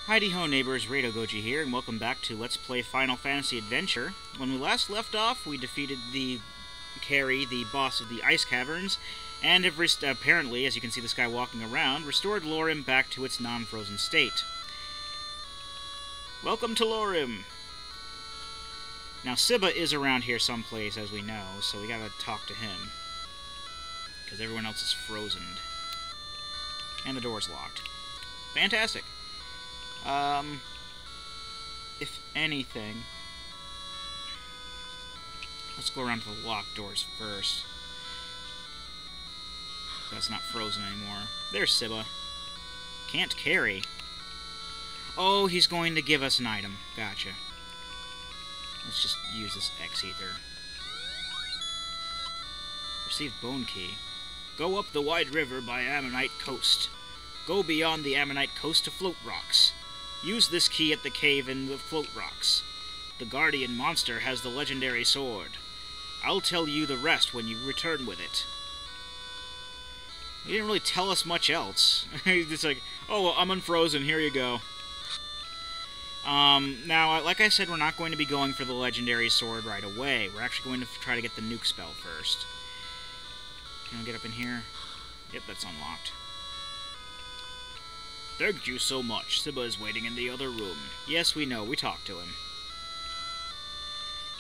Heidi-ho neighbors, Rado Goji here, and welcome back to Let's Play Final Fantasy Adventure. When we last left off, we defeated the Carrie, the boss of the Ice Caverns, and have apparently, as you can see this guy walking around, restored Lorim back to its non-frozen state. Welcome to Lorim! Now, Cibba is around here someplace, as we know, so we gotta talk to him. Because everyone else is frozen. And the door's locked. Fantastic! If anything, let's go around to the locked doors first. That's not frozen anymore. There's Cibba. Can't carry. Oh, he's going to give us an item. Gotcha. Let's just use this X-Ether. Receive Bone Key. Go up the wide river by Ammonite Coast. Go beyond the Ammonite Coast to Float Rocks. Use this key at the cave in the Float Rocks. The Guardian monster has the legendary sword. I'll tell you the rest when you return with it. He didn't really tell us much else. He's just like, oh, well, I'm unfrozen, here you go. Now, like I said, we're not going to be going for the legendary sword right away. We're actually going to try to get the Nuke spell first. Can we get up in here? Yep, that's unlocked. Thank you so much. Cibba is waiting in the other room. Yes, we know. We talked to him.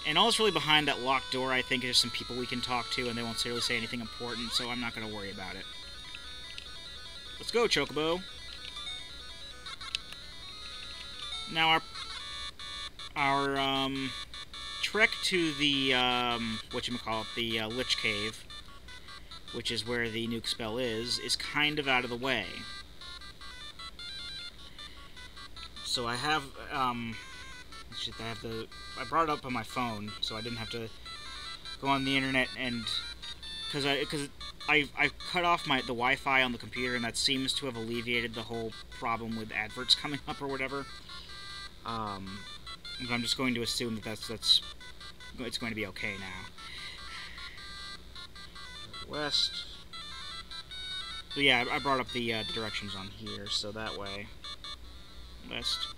And all that's really behind that locked door, I think, is some people we can talk to, and they won't really say anything important, so I'm not going to worry about it. Let's go, Chocobo. Now, our trek to the, whatchamacallit, the Lich Cave, which is where the Nuke spell is kind of out of the way. So I have, I brought it up on my phone, so I didn't have to go on the internet and, because I cut off the Wi-Fi on the computer, and that seems to have alleviated the whole problem with adverts coming up or whatever. I'm just going to assume that it's going to be okay now. West. So yeah, I brought up the directions on here, so that way. West.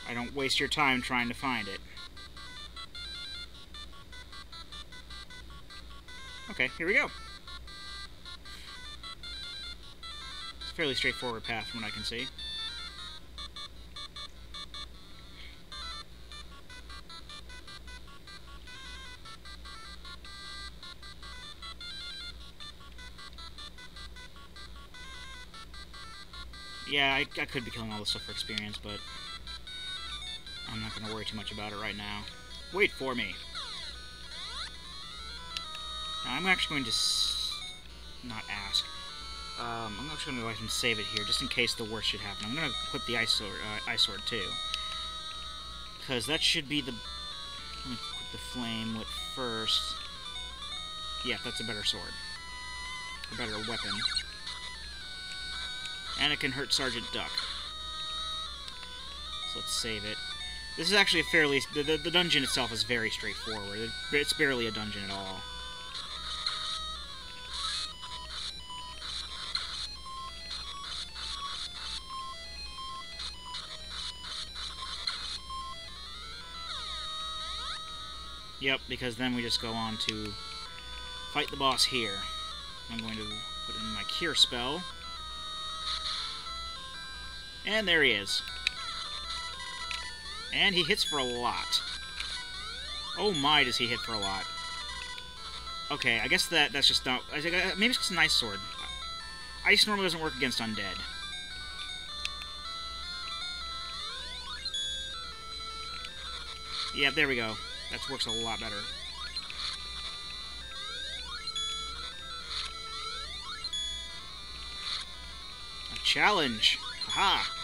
I don't waste your time trying to find it. Okay, here we go. It's a fairly straightforward path from what I can see. Yeah, I could be killing all this stuff for experience, but I'm not going to worry too much about it right now. Wait for me. Now, I'm actually going to not ask. I'm actually going to go ahead and save it here, just in case the worst should happen. I'm going to equip the ice sword too, because that should be the. Let me equip the flame whip first. Yeah, that's a better sword, a better weapon. And it can hurt Sergeant Duck. So let's save it. This is actually a fairly... The dungeon itself is very straightforward. It's barely a dungeon at all. Yep, because then we just go on to fight the boss here. I'm going to put in my cure spell. And there he is. And he hits for a lot. Oh my, does he hit for a lot. Okay, I guess that's just not... Maybe it's just an ice sword. Ice normally doesn't work against undead. Yeah, there we go. That works a lot better. A challenge! Aha!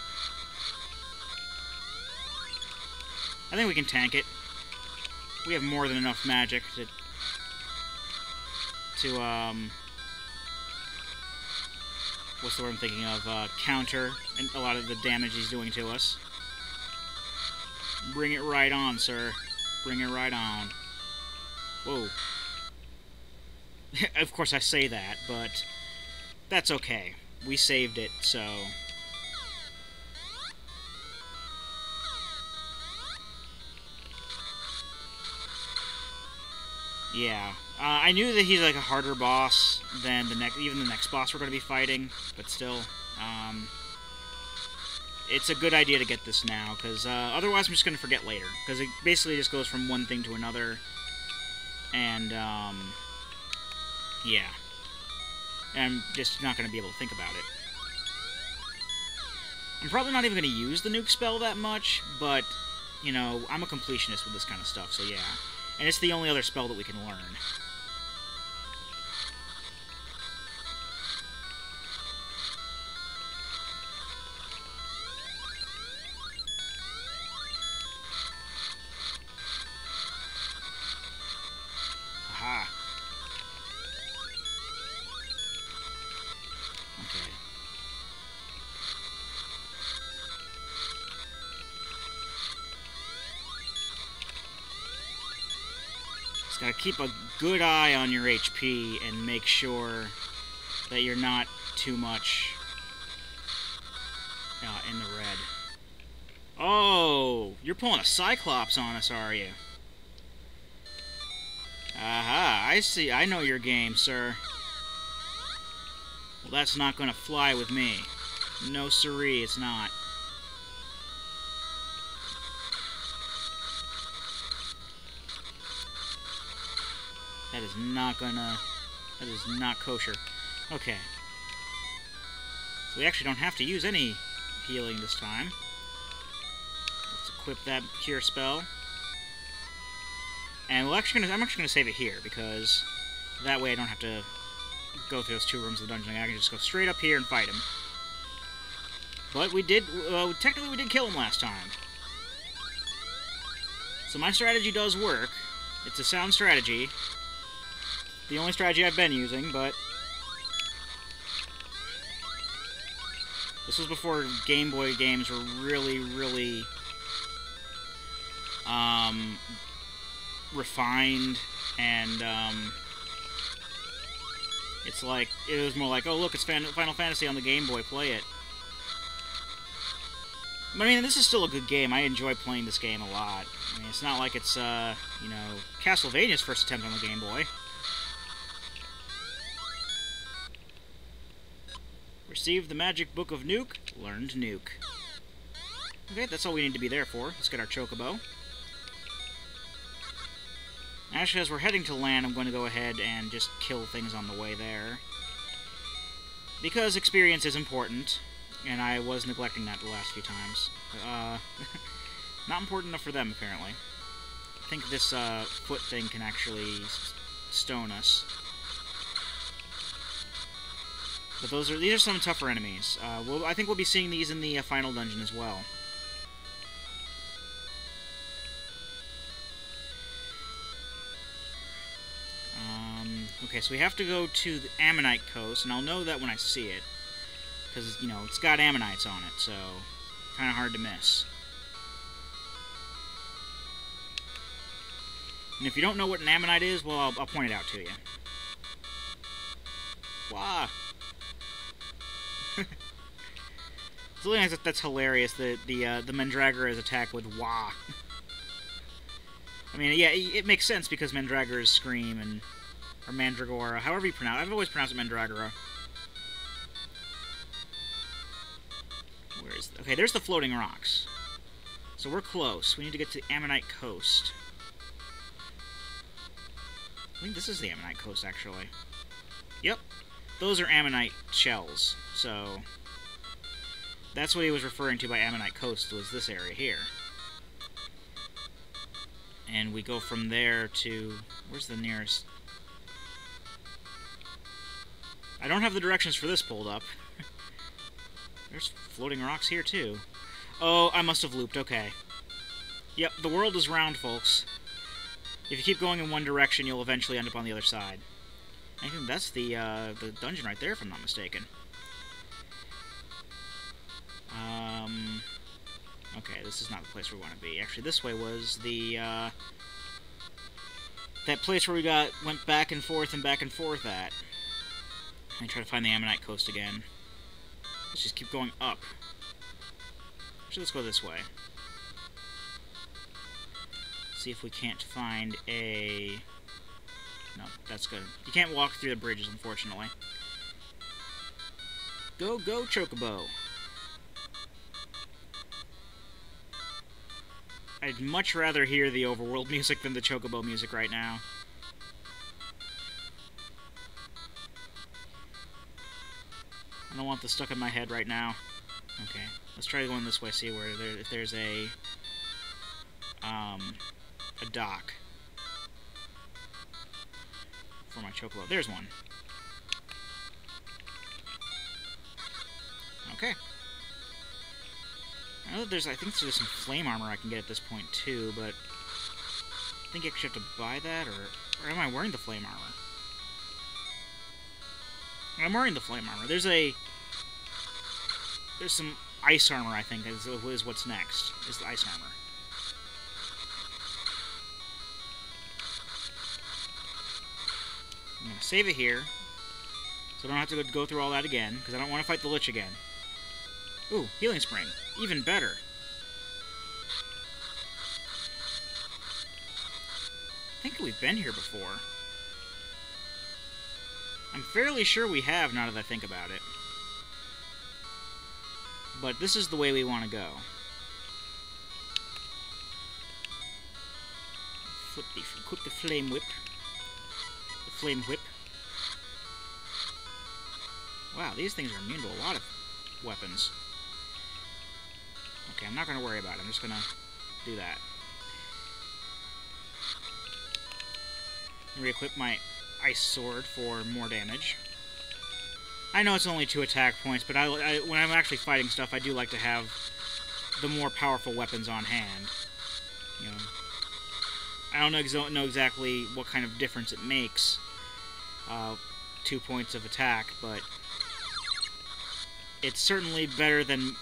I think we can tank it. We have more than enough magic to what's the word I'm thinking of? Counter and a lot of the damage he's doing to us. Bring it right on, sir. Bring it right on. Whoa. Of course I say that, but that's okay. We saved it, so Yeah. I knew that he's like a harder boss than even the next boss we're going to be fighting, but still, it's a good idea to get this now, because otherwise I'm just going to forget later, because it basically just goes from one thing to another, and, yeah. And I'm just not going to be able to think about it. I'm probably not even going to use the nuke spell that much, but, you know, I'm a completionist with this kind of stuff, so yeah. And it's the only other spell that we can learn. Aha. Okay. Just gotta keep a good eye on your HP and make sure that you're not too much in the red. Oh, you're pulling a Cyclops on us, are you? Aha, I see. I know your game, sir. Well, that's not gonna fly with me. No siree, it's not. That is not gonna... That is not kosher. Okay. So we actually don't have to use any healing this time. Let's equip that cure spell. And I'm actually gonna save it here, because that way I don't have to go through those 2 rooms of the dungeon. I can just go straight up here and fight him. But we did... technically we did kill him last time. So my strategy does work. It's a sound strategy. The only strategy I've been using, but... This was before Game Boy games were really, really... refined, and, it's like... It was more like, oh look, it's Final Fantasy on the Game Boy, play it. But, I mean, this is still a good game. I enjoy playing this game a lot. I mean, it's not like it's, you know, Castlevania's first attempt on the Game Boy. Received the magic book of Nuke, learned Nuke. Okay, that's all we need to be there for. Let's get our Chocobo. Actually, as we're heading to land, I'm going to go ahead and just kill things on the way there. Because experience is important, and I was neglecting that the last few times. Not important enough for them, apparently. I think this foot thing can actually stone us. But these are some tougher enemies. I think we'll be seeing these in the final dungeon as well. Okay, so we have to go to the Ammonite Coast, and I'll know that when I see it. Because, you know, it's got Ammonites on it, so kind of hard to miss. And if you don't know what an Ammonite is, well, I'll point it out to you. Wah! That's hilarious, the Mandragora's attack with wah. I mean, yeah, it makes sense because Mandragoras scream, and... Or Mandragora, however you pronounce it. I've always pronounced it Mandragora. Where is... Okay, there's the floating rocks. So we're close. We need to get to Ammonite Coast. I think this is the Ammonite Coast, actually. Yep. Those are Ammonite shells, so... That's what he was referring to by Ammonite Coast, was this area here. And we go from there to... Where's the nearest... I don't have the directions for this pulled up. There's floating rocks here, too. Oh, I must have looped, okay. Yep, the world is round, folks. If you keep going in one direction, you'll eventually end up on the other side. I think that's the dungeon right there, if I'm not mistaken. Okay, this is not the place we want to be. Actually, this way was the, that place where we went back and forth at. I try to find the Ammonite Coast again. Let's just keep going up. Actually, let's go this way. See if we can't find a No, that's good. You can't walk through the bridges, unfortunately. Go, go, Chocobo! I'd much rather hear the overworld music than the Chocobo music right now. I don't want this stuck in my head right now. Okay, let's try going this way, see where if there's a dock for my Chocobo. There's one. Okay. I know that I think there's some flame armor I can get at this point too, but I think you actually have to buy that, or am I wearing the flame armor? I'm wearing the flame armor. There's some ice armor, I think, is what's next, is the ice armor. I'm going to save it here, so I don't have to go through all that again, because I don't want to fight the Lich again. Ooh, healing spring. Even better. I think we've been here before. I'm fairly sure we have, now that I think about it. But this is the way we want to go. Equip the flame whip. The flame whip. Wow, these things are immune to a lot of weapons. Okay, I'm not going to worry about it. I'm just going to do that. Re-equip my ice sword for more damage. I know it's only 2 attack points, but when I'm actually fighting stuff, I do like to have the more powerful weapons on hand. You know, I don't know exactly what kind of difference it makes, 2 points of attack, but it's certainly better than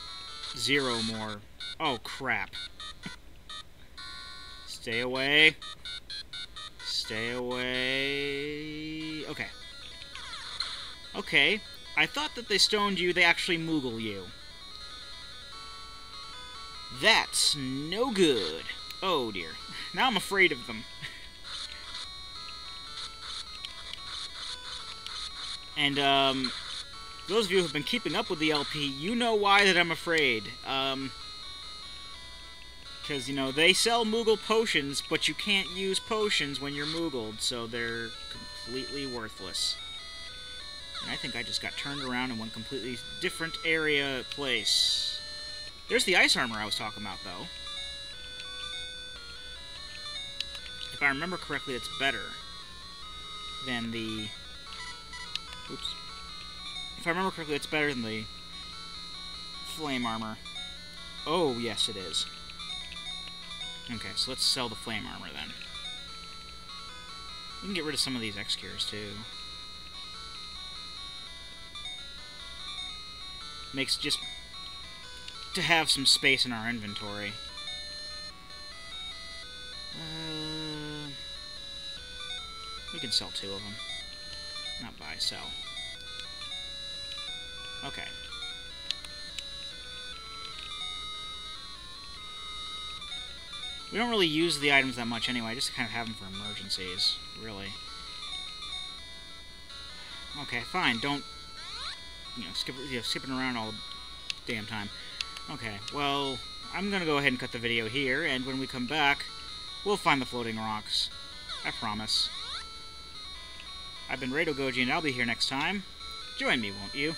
0 more. Oh, crap. Stay away. Stay away. Okay. Okay. I thought that they stoned you, they actually Moogle you. That's no good. Oh, dear. Now I'm afraid of them. And, those of you who have been keeping up with the LP, you know why that I'm afraid. Because, you know, they sell Moogle potions, but you can't use potions when you're Moogled, so they're completely worthless. And I think I just got turned around in one completely different place. There's the ice armor I was talking about, though. If I remember correctly, it's better than the... Oops. If I remember correctly, it's better than the flame armor. Oh, yes, it is. Okay, so let's sell the flame armor, then. We can get rid of some of these X-Cures, too. Makes just to have some space in our inventory. We can sell 2 of them. Not buy, sell. Okay. We don't really use the items that much anyway, just kind of have them for emergencies, really. Okay, fine, don't, skipping around all the damn time. Okay, well, I'm gonna go ahead and cut the video here, and when we come back, we'll find the floating rocks. I promise. I've been Rado Goji, and I'll be here next time. Join me, won't you?